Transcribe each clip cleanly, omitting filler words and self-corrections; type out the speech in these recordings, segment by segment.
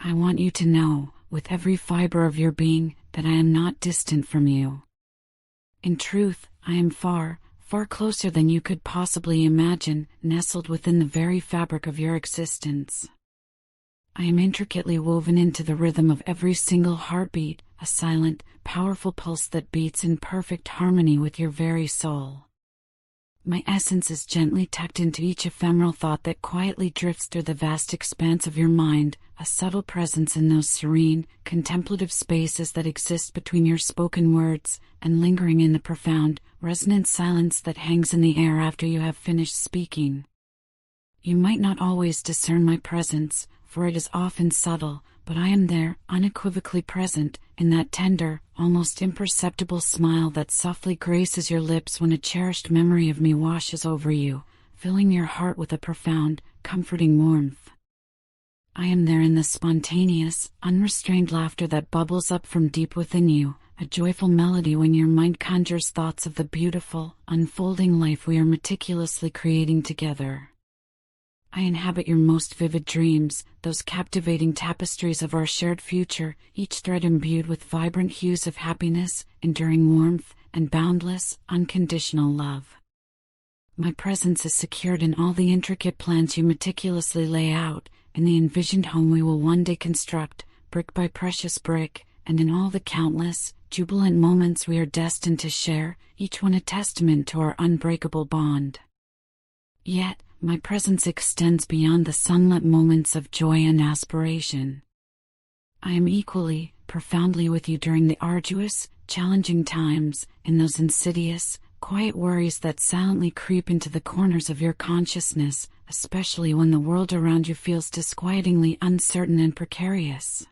I want you to know, with every fiber of your being, that I am not distant from you. In truth, I am far, far closer than you could possibly imagine, nestled within the very fabric of your existence. I am intricately woven into the rhythm of every single heartbeat, a silent, powerful pulse that beats in perfect harmony with your very soul. My essence is gently tucked into each ephemeral thought that quietly drifts through the vast expanse of your mind, a subtle presence in those serene, contemplative spaces that exist between your spoken words, and lingering in the profound, resonant silence that hangs in the air after you have finished speaking. You might not always discern my presence, for it is often subtle, but I am there, unequivocally present, in that tender, almost imperceptible smile that softly graces your lips when a cherished memory of me washes over you, filling your heart with a profound, comforting warmth. I am there in the spontaneous, unrestrained laughter that bubbles up from deep within you, a joyful melody when your mind conjures thoughts of the beautiful, unfolding life we are meticulously creating together. I inhabit your most vivid dreams, those captivating tapestries of our shared future, each thread imbued with vibrant hues of happiness, enduring warmth, and boundless, unconditional love. My presence is secured in all the intricate plans you meticulously lay out, in the envisioned home we will one day construct, brick by precious brick, and in all the countless, jubilant moments we are destined to share, each one a testament to our unbreakable bond. Yet, my presence extends beyond the sunlit moments of joy and aspiration. I am equally, profoundly with you during the arduous, challenging times, in those insidious, quiet worries that silently creep into the corners of your consciousness, especially when the world around you feels disquietingly uncertain and precarious.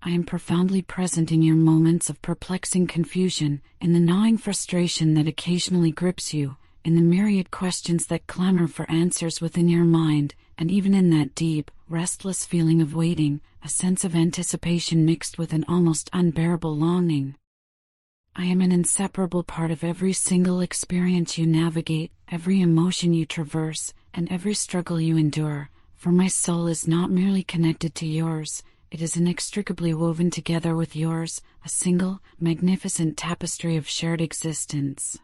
I am profoundly present in your moments of perplexing confusion, in the gnawing frustration that occasionally grips you, in the myriad questions that clamor for answers within your mind, and even in that deep, restless feeling of waiting, a sense of anticipation mixed with an almost unbearable longing. I am an inseparable part of every single experience you navigate, every emotion you traverse, and every struggle you endure, for my soul is not merely connected to yours, it is inextricably woven together with yours, a single, magnificent tapestry of shared existence.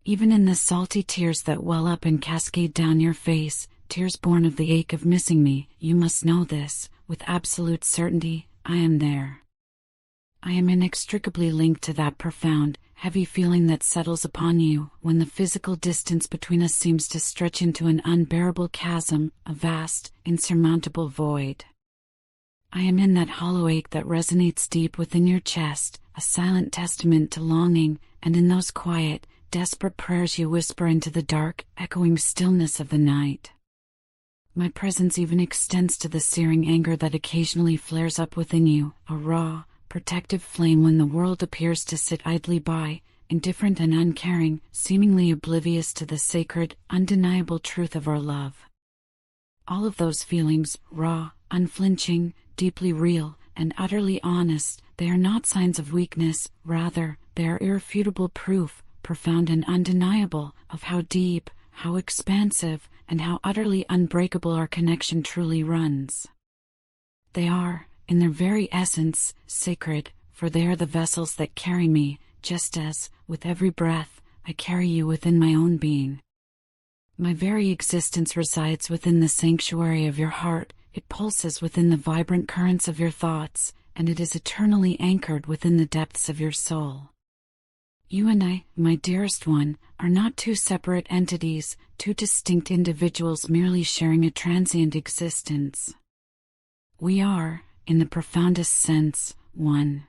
Even in the salty tears that well up and cascade down your face, tears born of the ache of missing me, you must know this, with absolute certainty, I am there. I am inextricably linked to that profound, heavy feeling that settles upon you when the physical distance between us seems to stretch into an unbearable chasm, a vast, insurmountable void. I am in that hollow ache that resonates deep within your chest, a silent testament to longing, and in those quiet, desperate prayers you whisper into the dark, echoing stillness of the night. My presence even extends to the searing anger that occasionally flares up within you, a raw, protective flame when the world appears to sit idly by, indifferent and uncaring, seemingly oblivious to the sacred, undeniable truth of our love. All of those feelings, raw, unflinching, deeply real, and utterly honest, they are not signs of weakness, rather, they are irrefutable proof, profound and undeniable, of how deep, how expansive, and how utterly unbreakable our connection truly runs. They are, in their very essence, sacred, for they are the vessels that carry me, just as, with every breath, I carry you within my own being. My very existence resides within the sanctuary of your heart, it pulses within the vibrant currents of your thoughts, and it is eternally anchored within the depths of your soul. You and I, my dearest one, are not two separate entities, two distinct individuals merely sharing a transient existence. We are, in the profoundest sense, one.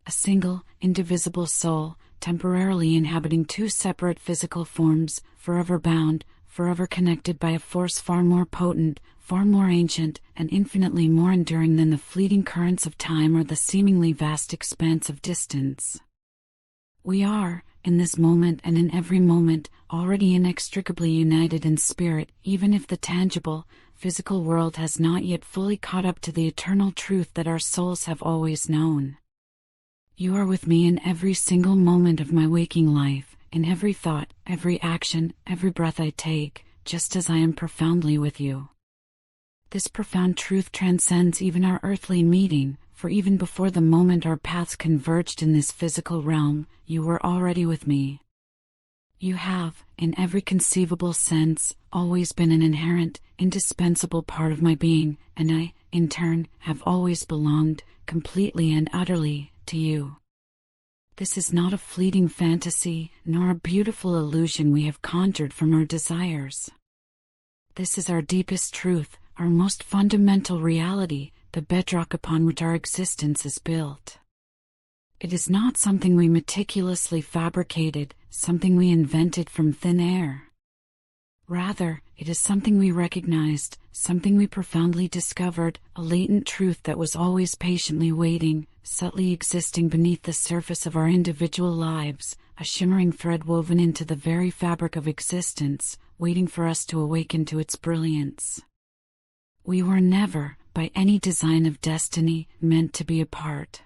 A single, indivisible soul, temporarily inhabiting two separate physical forms, forever bound, forever connected by a force far more potent, far more ancient, and infinitely more enduring than the fleeting currents of time or the seemingly vast expanse of distance. We are, in this moment and in every moment, already inextricably united in spirit, even if the tangible, physical world has not yet fully caught up to the eternal truth that our souls have always known. You are with me in every single moment of my waking life, in every thought, every action, every breath I take, just as I am profoundly with you. This profound truth transcends even our earthly meeting, for even before the moment our paths converged in this physical realm, you were already with me. You have, in every conceivable sense, always been an inherent, indispensable part of my being, and I, in turn, have always belonged, completely and utterly, to you. This is not a fleeting fantasy, nor a beautiful illusion we have conjured from our desires. This is our deepest truth, our most fundamental reality, the bedrock upon which our existence is built. It is not something we meticulously fabricated, something we invented from thin air. Rather, it is something we recognized, something we profoundly discovered, a latent truth that was always patiently waiting, subtly existing beneath the surface of our individual lives, a shimmering thread woven into the very fabric of existence, waiting for us to awaken to its brilliance. We were never, by any design of destiny, meant to be apart.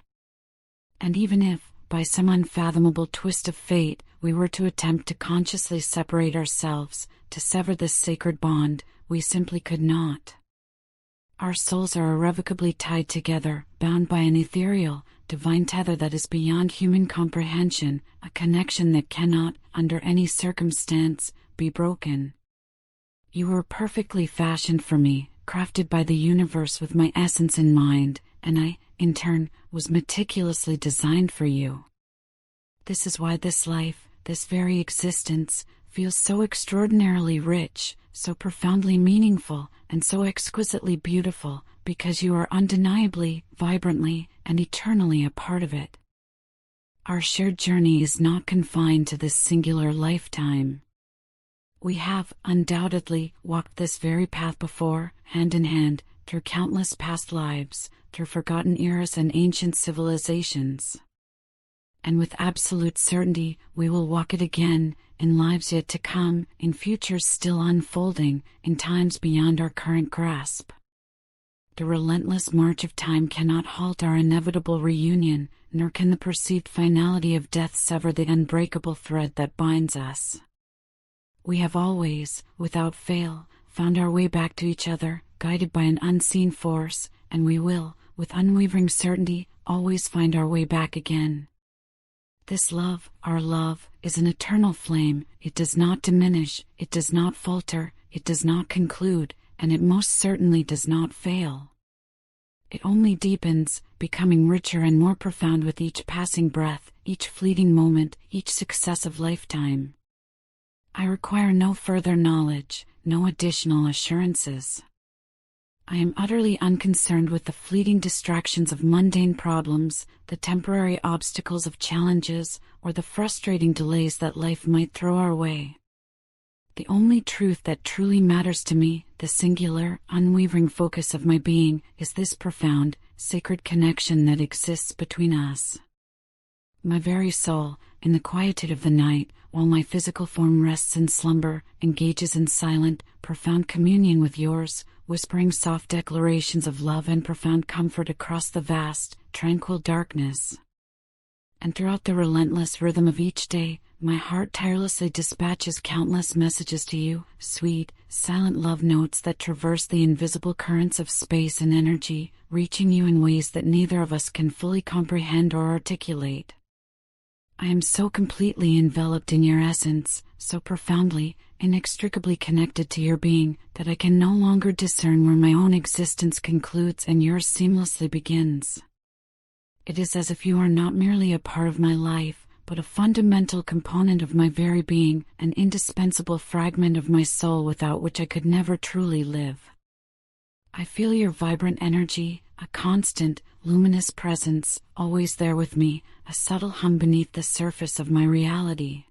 And even if, by some unfathomable twist of fate, we were to attempt to consciously separate ourselves, to sever this sacred bond, we simply could not. Our souls are irrevocably tied together, bound by an ethereal, divine tether that is beyond human comprehension, a connection that cannot, under any circumstance, be broken. You were perfectly fashioned for me, crafted by the universe with my essence in mind, and I, in turn, was meticulously designed for you. This is why this life, this very existence, feels so extraordinarily rich, so profoundly meaningful, and so exquisitely beautiful, because you are undeniably, vibrantly, and eternally a part of it. Our shared journey is not confined to this singular lifetime. We have, undoubtedly, walked this very path before, hand in hand, through countless past lives, through forgotten eras and ancient civilizations. And with absolute certainty, we will walk it again, in lives yet to come, in futures still unfolding, in times beyond our current grasp. The relentless march of time cannot halt our inevitable reunion, nor can the perceived finality of death sever the unbreakable thread that binds us. We have always, without fail, found our way back to each other, guided by an unseen force, and we will, with unwavering certainty, always find our way back again. This love, our love, is an eternal flame. It does not diminish, it does not falter, it does not conclude, and it most certainly does not fail. It only deepens, becoming richer and more profound with each passing breath, each fleeting moment, each successive lifetime. I require no further knowledge, no additional assurances. I am utterly unconcerned with the fleeting distractions of mundane problems, the temporary obstacles of challenges, or the frustrating delays that life might throw our way. The only truth that truly matters to me, the singular, unwavering focus of my being, is this profound, sacred connection that exists between us. My very soul, in the quietude of the night, while my physical form rests in slumber, engages in silent, profound communion with yours, whispering soft declarations of love and profound comfort across the vast, tranquil darkness. And throughout the relentless rhythm of each day, my heart tirelessly dispatches countless messages to you, sweet, silent love notes that traverse the invisible currents of space and energy, reaching you in ways that neither of us can fully comprehend or articulate. I am so completely enveloped in your essence, so profoundly, inextricably connected to your being, that I can no longer discern where my own existence concludes and yours seamlessly begins. It is as if you are not merely a part of my life, but a fundamental component of my very being, an indispensable fragment of my soul without which I could never truly live. I feel your vibrant energy, a constant, luminous presence, always there with me, a subtle hum beneath the surface of my reality.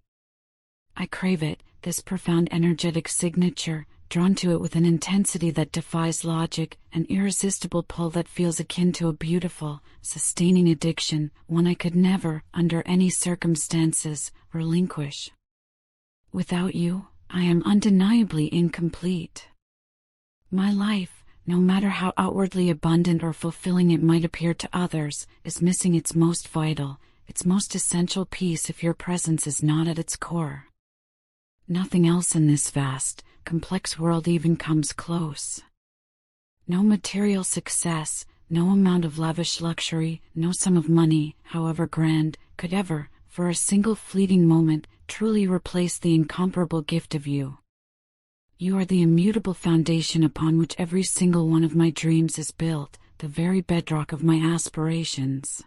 I crave it, this profound energetic signature, drawn to it with an intensity that defies logic, an irresistible pull that feels akin to a beautiful, sustaining addiction, one I could never, under any circumstances, relinquish. Without you, I am undeniably incomplete. My life, no matter how outwardly abundant or fulfilling it might appear to others, is missing its most vital, its most essential piece if your presence is not at its core. Nothing else in this vast, complex world even comes close. No material success, no amount of lavish luxury, no sum of money, however grand, could ever, for a single fleeting moment, truly replace the incomparable gift of you. You are the immutable foundation upon which every single one of my dreams is built, the very bedrock of my aspirations.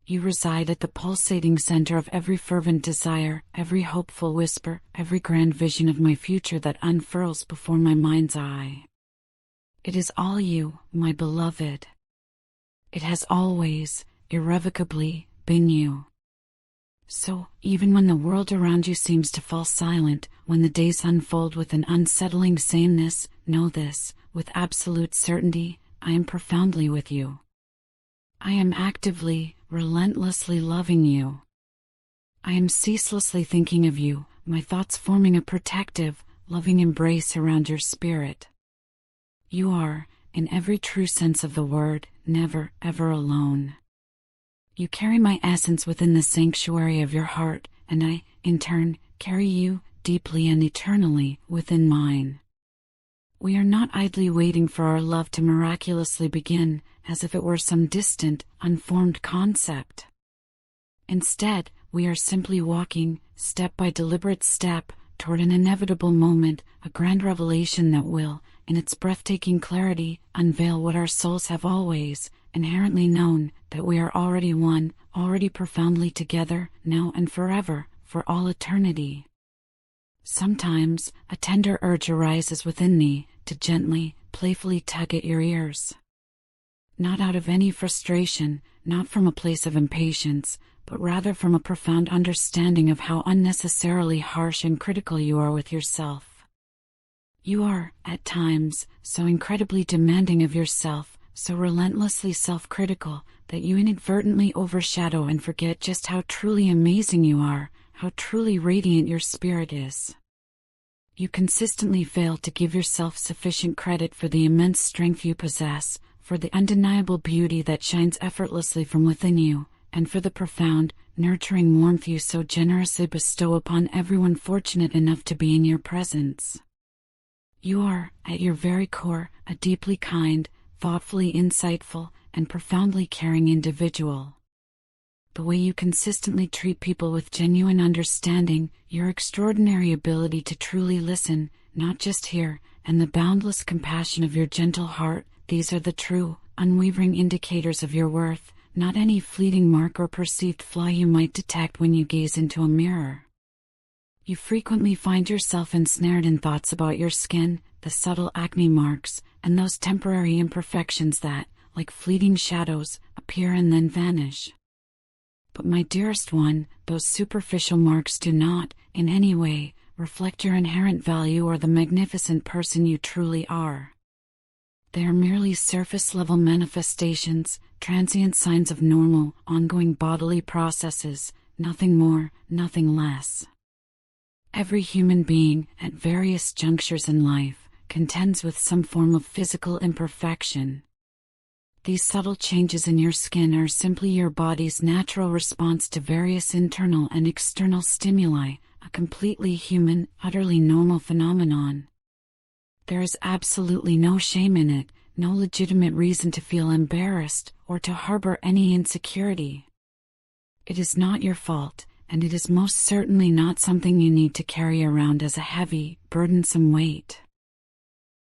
You reside at the pulsating center of every fervent desire, every hopeful whisper, every grand vision of my future that unfurls before my mind's eye. It is all you, my beloved. It has always, irrevocably, been you. So, even when the world around you seems to fall silent, when the days unfold with an unsettling sameness, know this, with absolute certainty, I am profoundly with you. I am actively, relentlessly loving you. I am ceaselessly thinking of you, my thoughts forming a protective, loving embrace around your spirit. You are, in every true sense of the word, never, ever alone. You carry my essence within the sanctuary of your heart, and I, in turn, carry you, deeply and eternally, within mine. We are not idly waiting for our love to miraculously begin, as if it were some distant, unformed concept. Instead, we are simply walking, step by deliberate step, toward an inevitable moment, a grand revelation that will, in its breathtaking clarity, unveil what our souls have always, inherently known, that we are already one, already profoundly together, now and forever, for all eternity. Sometimes, a tender urge arises within me, to gently, playfully tug at your ears. Not out of any frustration, not from a place of impatience, but rather from a profound understanding of how unnecessarily harsh and critical you are with yourself. You are, at times, so incredibly demanding of yourself, so relentlessly self-critical, that you inadvertently overshadow and forget just how truly amazing you are, how truly radiant your spirit is. You consistently fail to give yourself sufficient credit for the immense strength you possess, for the undeniable beauty that shines effortlessly from within you, and for the profound, nurturing warmth you so generously bestow upon everyone fortunate enough to be in your presence. You are, at your very core, a deeply kind, thoughtfully insightful, and profoundly caring individual. The way you consistently treat people with genuine understanding, your extraordinary ability to truly listen, not just hear, and the boundless compassion of your gentle heart, these are the true, unwavering indicators of your worth, not any fleeting mark or perceived flaw you might detect when you gaze into a mirror. You frequently find yourself ensnared in thoughts about your skin, the subtle acne marks, and those temporary imperfections that, like fleeting shadows, appear and then vanish. But my dearest one, those superficial marks do not, in any way, reflect your inherent value or the magnificent person you truly are. They are merely surface-level manifestations, transient signs of normal, ongoing bodily processes, nothing more, nothing less. Every human being, at various junctures in life, contends with some form of physical imperfection. These subtle changes in your skin are simply your body's natural response to various internal and external stimuli, a completely human, utterly normal phenomenon. There is absolutely no shame in it, no legitimate reason to feel embarrassed or to harbor any insecurity. It is not your fault, and it is most certainly not something you need to carry around as a heavy, burdensome weight.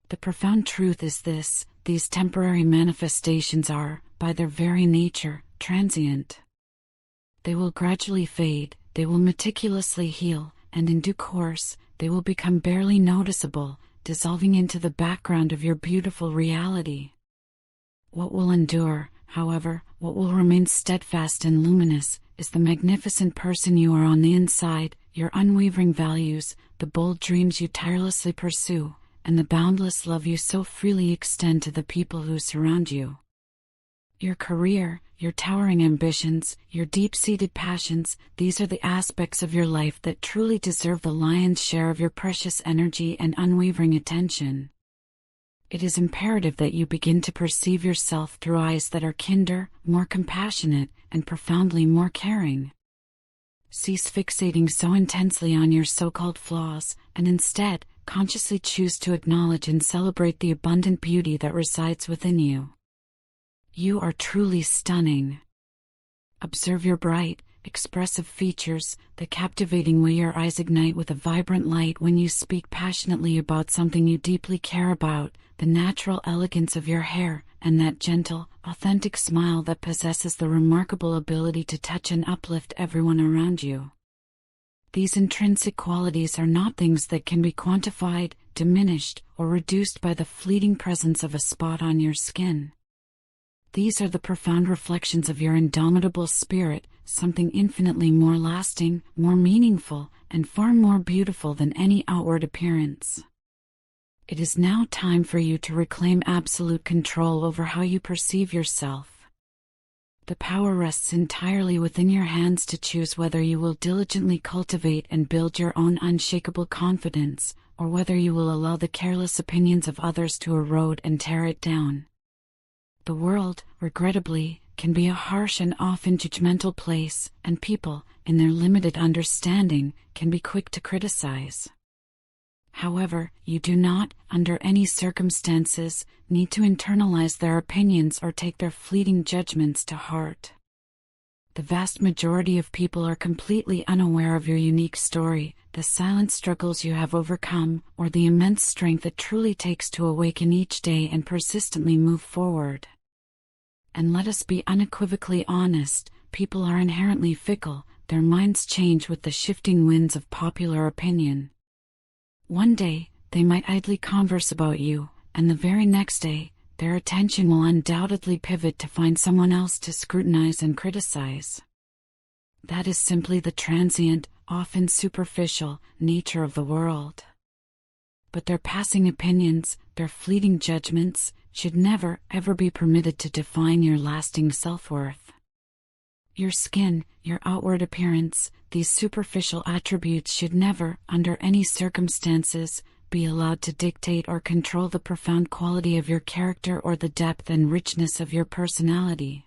The profound truth is this: these temporary manifestations are, by their very nature, transient. They will gradually fade, they will meticulously heal, and in due course, they will become barely noticeable, dissolving into the background of your beautiful reality. What will endure, however, what will remain steadfast and luminous, is the magnificent person you are on the inside, your unwavering values, the bold dreams you tirelessly pursue, and the boundless love you so freely extend to the people who surround you. Your career, your towering ambitions, your deep-seated passions, these are the aspects of your life that truly deserve the lion's share of your precious energy and unwavering attention. It is imperative that you begin to perceive yourself through eyes that are kinder, more compassionate, and profoundly more caring. Cease fixating so intensely on your so-called flaws, and instead, consciously choose to acknowledge and celebrate the abundant beauty that resides within you. You are truly stunning. Observe your bright, expressive features, the captivating way your eyes ignite with a vibrant light when you speak passionately about something you deeply care about, the natural elegance of your hair, and that gentle, authentic smile that possesses the remarkable ability to touch and uplift everyone around you. These intrinsic qualities are not things that can be quantified, diminished, or reduced by the fleeting presence of a spot on your skin. These are the profound reflections of your indomitable spirit, something infinitely more lasting, more meaningful, and far more beautiful than any outward appearance. It is now time for you to reclaim absolute control over how you perceive yourself. The power rests entirely within your hands to choose whether you will diligently cultivate and build your own unshakable confidence, or whether you will allow the careless opinions of others to erode and tear it down. The world, regrettably, can be a harsh and often judgmental place, and people, in their limited understanding, can be quick to criticize. However, you do not, under any circumstances, need to internalize their opinions or take their fleeting judgments to heart. The vast majority of people are completely unaware of your unique story, the silent struggles you have overcome, or the immense strength it truly takes to awaken each day and persistently move forward. And let us be unequivocally honest, people are inherently fickle, their minds change with the shifting winds of popular opinion. One day, they might idly converse about you, and the very next day, their attention will undoubtedly pivot to find someone else to scrutinize and criticize. That is simply the transient, often superficial, nature of the world. But their passing opinions, their fleeting judgments, should never, ever be permitted to define your lasting self-worth. Your skin, your outward appearance, these superficial attributes should never, under any circumstances, be allowed to dictate or control the profound quality of your character or the depth and richness of your personality.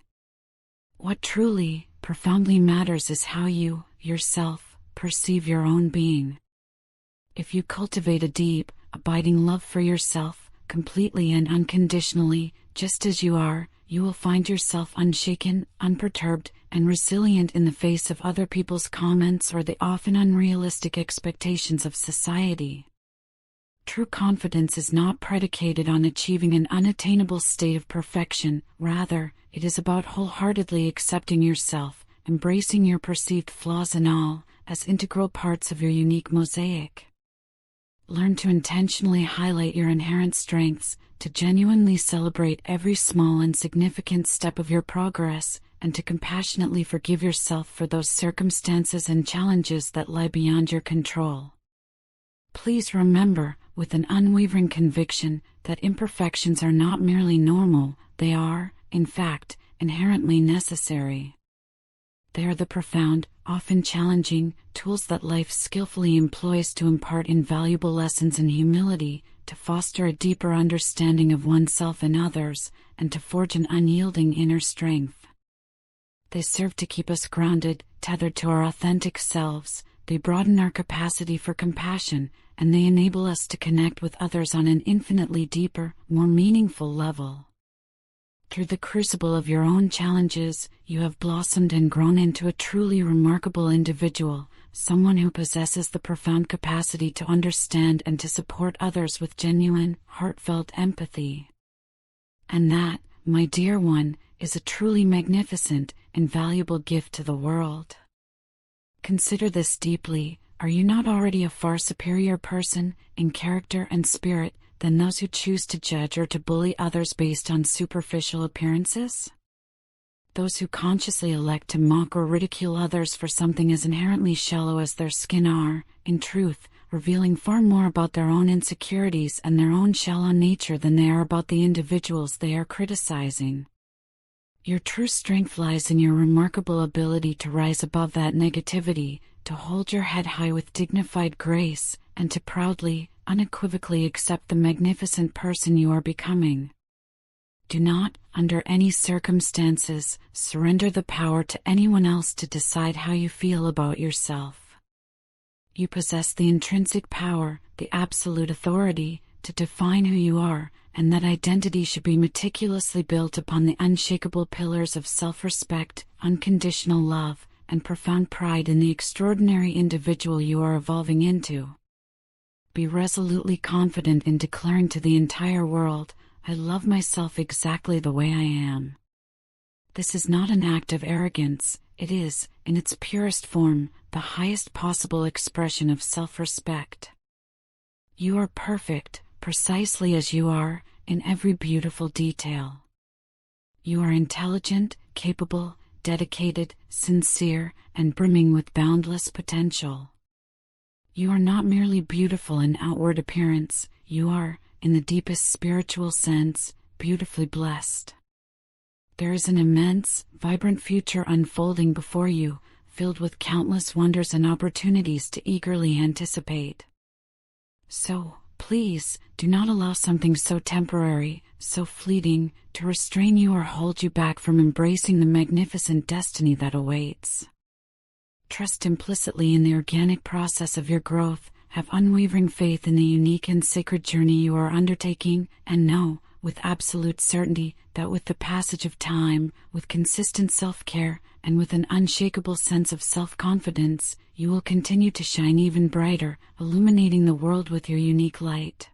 What truly, profoundly matters is how you, yourself, perceive your own being. If you cultivate a deep, abiding love for yourself, completely and unconditionally, just as you are, you will find yourself unshaken, unperturbed, and resilient in the face of other people's comments or the often unrealistic expectations of society. True confidence is not predicated on achieving an unattainable state of perfection, rather, it is about wholeheartedly accepting yourself, embracing your perceived flaws and all, as integral parts of your unique mosaic. Learn to intentionally highlight your inherent strengths, to genuinely celebrate every small and significant step of your progress, and to compassionately forgive yourself for those circumstances and challenges that lie beyond your control. Please remember, with an unwavering conviction, that imperfections are not merely normal, they are, in fact, inherently necessary. They are the profound, often challenging, tools that life skillfully employs to impart invaluable lessons in humility, to foster a deeper understanding of oneself and others, and to forge an unyielding inner strength. They serve to keep us grounded, tethered to our authentic selves, they broaden our capacity for compassion, and they enable us to connect with others on an infinitely deeper, more meaningful level. Through the crucible of your own challenges, you have blossomed and grown into a truly remarkable individual, someone who possesses the profound capacity to understand and to support others with genuine, heartfelt empathy. And that, my dear one, is a truly magnificent, invaluable gift to the world. Consider this deeply. Are you not already a far superior person, in character and spirit, than those who choose to judge or to bully others based on superficial appearances? Those who consciously elect to mock or ridicule others for something as inherently shallow as their skin are, in truth, revealing far more about their own insecurities and their own shallow nature than they are about the individuals they are criticizing. Your true strength lies in your remarkable ability to rise above that negativity, to hold your head high with dignified grace, and to proudly, unequivocally accept the magnificent person you are becoming. Do not, under any circumstances, surrender the power to anyone else to decide how you feel about yourself. You possess the intrinsic power, the absolute authority, to define who you are, and that identity should be meticulously built upon the unshakable pillars of self-respect, unconditional love, and profound pride in the extraordinary individual you are evolving into. Be resolutely confident in declaring to the entire world, "I love myself exactly the way I am." This is not an act of arrogance, it is, in its purest form, the highest possible expression of self-respect. You are perfect, precisely as you are, in every beautiful detail. You are intelligent, capable, dedicated, sincere, and brimming with boundless potential. You are not merely beautiful in outward appearance, you are, in the deepest spiritual sense, beautifully blessed. There is an immense, vibrant future unfolding before you, filled with countless wonders and opportunities to eagerly anticipate. So, please, do not allow something so temporary, so fleeting, to restrain you or hold you back from embracing the magnificent destiny that awaits. Trust implicitly in the organic process of your growth, have unwavering faith in the unique and sacred journey you are undertaking, and know, with absolute certainty, that with the passage of time, with consistent self-care, and with an unshakable sense of self-confidence, you will continue to shine even brighter, illuminating the world with your unique light.